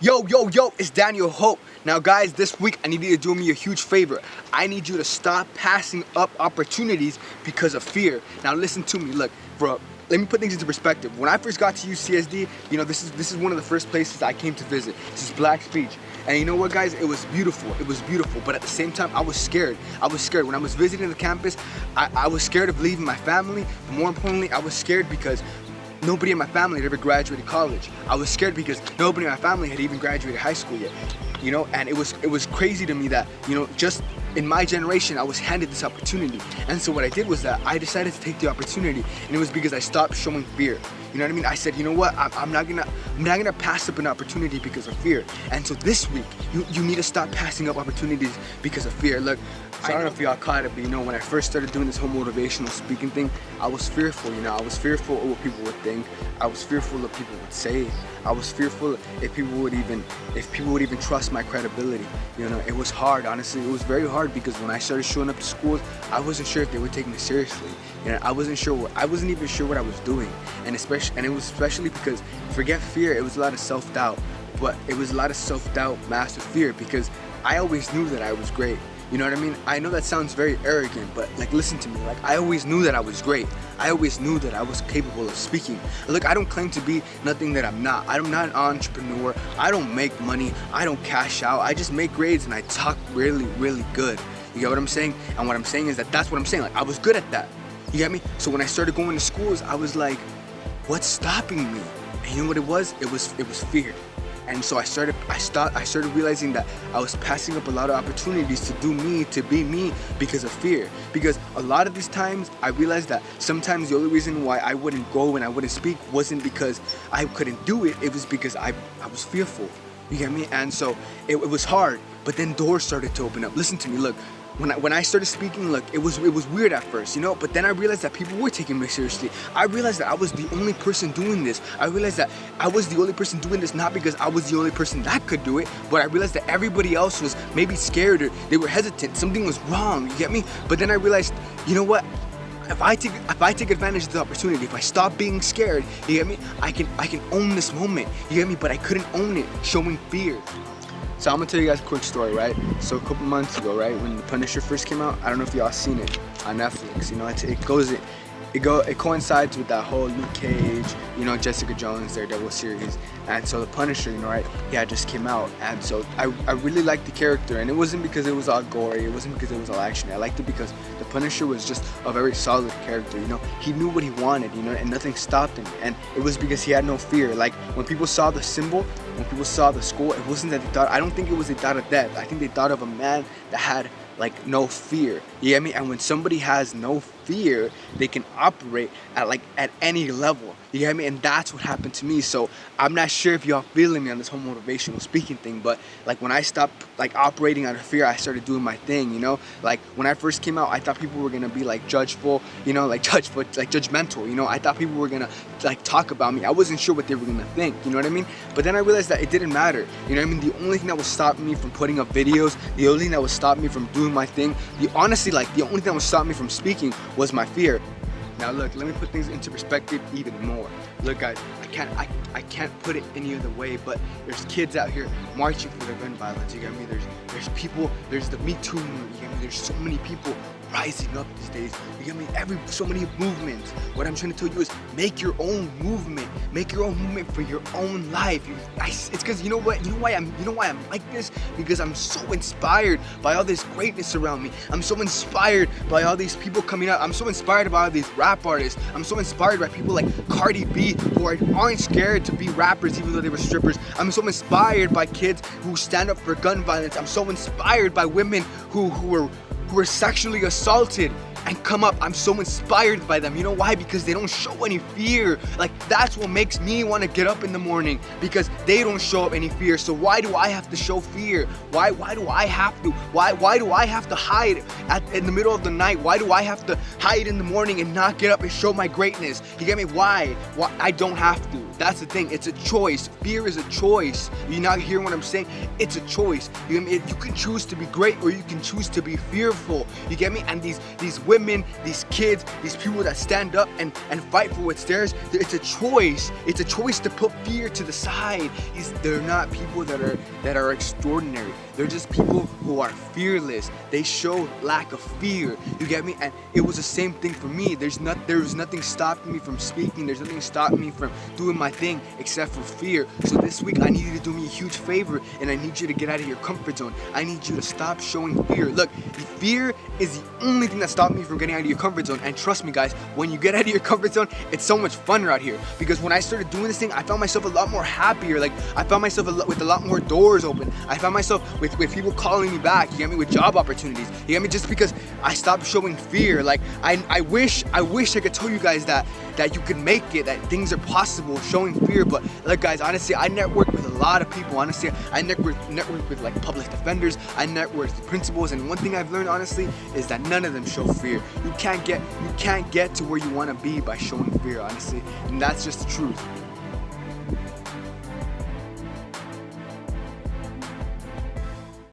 Yo, it's Daniel Hope. Now guys, this week I need you to do me a huge favor. I need you to stop passing up opportunities because of fear. Now listen to me, look, bro, let me put things into perspective. When I first got to UCSD, this is one of the first places I came to visit. This is Black's Beach. And you know what, guys? It was beautiful, but at the same time, I was scared. When I was visiting the campus, I was scared of leaving my family, but more importantly, I was scared because nobody in my family had ever graduated college. I was scared because nobody in my family had even graduated high school yet. And it was crazy to me that, just in my generation, I was handed this opportunity. And so what I did was that I decided to take the opportunity, and it was because I stopped showing fear. You know what I mean? I said, you know what? I'm not gonna pass up an opportunity because of fear. And so this week, you need to stop passing up opportunities because of fear. Look, I don't know if y'all caught it, but when I first started doing this whole motivational speaking thing, I was fearful. I was fearful of what people would think. I was fearful of what people would say. I was fearful if people would even trust my credibility. It was hard. Honestly, it was very hard because when I started showing up to schools, I wasn't sure if they would take me seriously. I wasn't even sure what I was doing, and it was especially because, forget fear, it was a lot of self-doubt. But it was a lot of self-doubt masked with fear because I always knew that I was great. You know what I mean? I know that sounds very arrogant, but listen to me. I always knew that I was great. I always knew that I was capable of speaking. Look, I don't claim to be nothing that I'm not. I'm not an entrepreneur. I don't make money. I don't cash out. I just make grades and I talk really, really good. You get what I'm saying? And what I'm saying is that's what I'm saying. I was good at that. You get me? So when I started going to schools, I was like, what's stopping me? And you know what it was? It was fear. And so I started realizing that I was passing up a lot of opportunities to be me because of fear. Because a lot of these times I realized that sometimes the only reason why I wouldn't go and I wouldn't speak wasn't because I couldn't do it. It was because I was fearful. You get me? And so it was hard, but then doors started to open up. Listen to me, look. When I started speaking, look, it was weird at first, but then I realized that people were taking me seriously. I realized that I was the only person doing this. I realized that I was the only person doing this not because I was the only person that could do it, but I realized that everybody else was maybe scared or they were hesitant. Something was wrong, you get me? But then I realized, you know what? If I take advantage of the opportunity, if I stop being scared, you get me? I can own this moment, you get me? But I couldn't own it, showing fear. So I'm gonna tell you guys a quick story, right? So a couple months ago, right, when The Punisher first came out, I don't know if y'all seen it on Netflix. It coincides with that whole Luke Cage, Jessica Jones, Daredevil series, and so The Punisher, right? Yeah, just came out, and so I really liked the character, and it wasn't because it was all gory, it wasn't because it was all action. I liked it because The Punisher was just a very solid character. He knew what he wanted, and nothing stopped him, and it was because he had no fear. Like when people saw the symbol, when people saw the skull, it wasn't that they thought. I don't think it was they thought of death. I think they thought of a man that had no fear. You get me? And when somebody has no fear, they can operate at any level. You get me? And that's what happened to me. So I'm not sure if y'all feeling me on this whole motivational speaking thing, but when I stopped operating out of fear, I started doing my thing. When I first came out, I thought people were gonna be judgmental. I thought people were gonna talk about me. I wasn't sure what they were gonna think. You know what I mean? But then I realized that it didn't matter. You know what I mean? The only thing that was stopping me from putting up videos, the only thing that was stopping me from doing my thing, the only thing that was stopping me from speaking was my fear. Now look, let me put things into perspective even more. Look guys, I can't put it any other way, but there's kids out here marching for their gun violence, you get me? There's people, there's the Me Too movement, you get me? There's so many people rising up these days, you get me? So many movements. What I'm trying to tell you is make your own movement. Make your own movement for your own life. It's because you know why I'm like this? Because I'm so inspired by all this greatness around me. I'm so inspired by all these people coming out. I'm so inspired by all these rap artists. I'm so inspired by people like Cardi B who aren't scared to be rappers even though they were strippers. I'm so inspired by kids who stand up for gun violence. I'm so inspired by women who were sexually assaulted and come up. I'm so inspired by them. You know why? Because they don't show any fear. That's what makes me want to get up in the morning, because they don't show up any fear. So why do I have to show fear? Why do I have to? Why do I have to hide in the middle of the night? Why do I have to hide in the morning and not get up and show my greatness? You get me? Why? I don't have to. That's the thing. It's a choice. Fear is a choice. You not hearing what I'm saying? It's a choice. You get me? You can choose to be great or you can choose to be fearful. You get me? And these women women, these kids, these people that stand up and fight for what's theirs. It's a choice. It's a choice to put fear to the side. They're not people that are extraordinary. They're just people who are fearless. They show lack of fear. You get me? And it was the same thing for me. There was nothing stopping me from speaking. There's nothing stopping me from doing my thing except for fear. So this week I need you to do me a huge favor, and I need you to get out of your comfort zone. I need you to stop showing fear. Look, fear is the only thing that stopped me from getting out of your comfort zone. And trust me guys, when you get out of your comfort zone, it's so much funner out here. Because when I started doing this thing, I found myself a lot more happier. Like, I found myself with a lot more doors open. I found myself with people calling me back, you get me, with job opportunities. You get me? Just because I stopped showing fear. Like, I wish I could tell you guys that you can make it, that things are possible showing fear. But like guys, honestly, I network with a lot of people. Honestly, I network with like public defenders, I network with principals, and one thing I've learned honestly is that none of them show fear. You can't get to where you want to be by showing fear, honestly, and that's just the truth.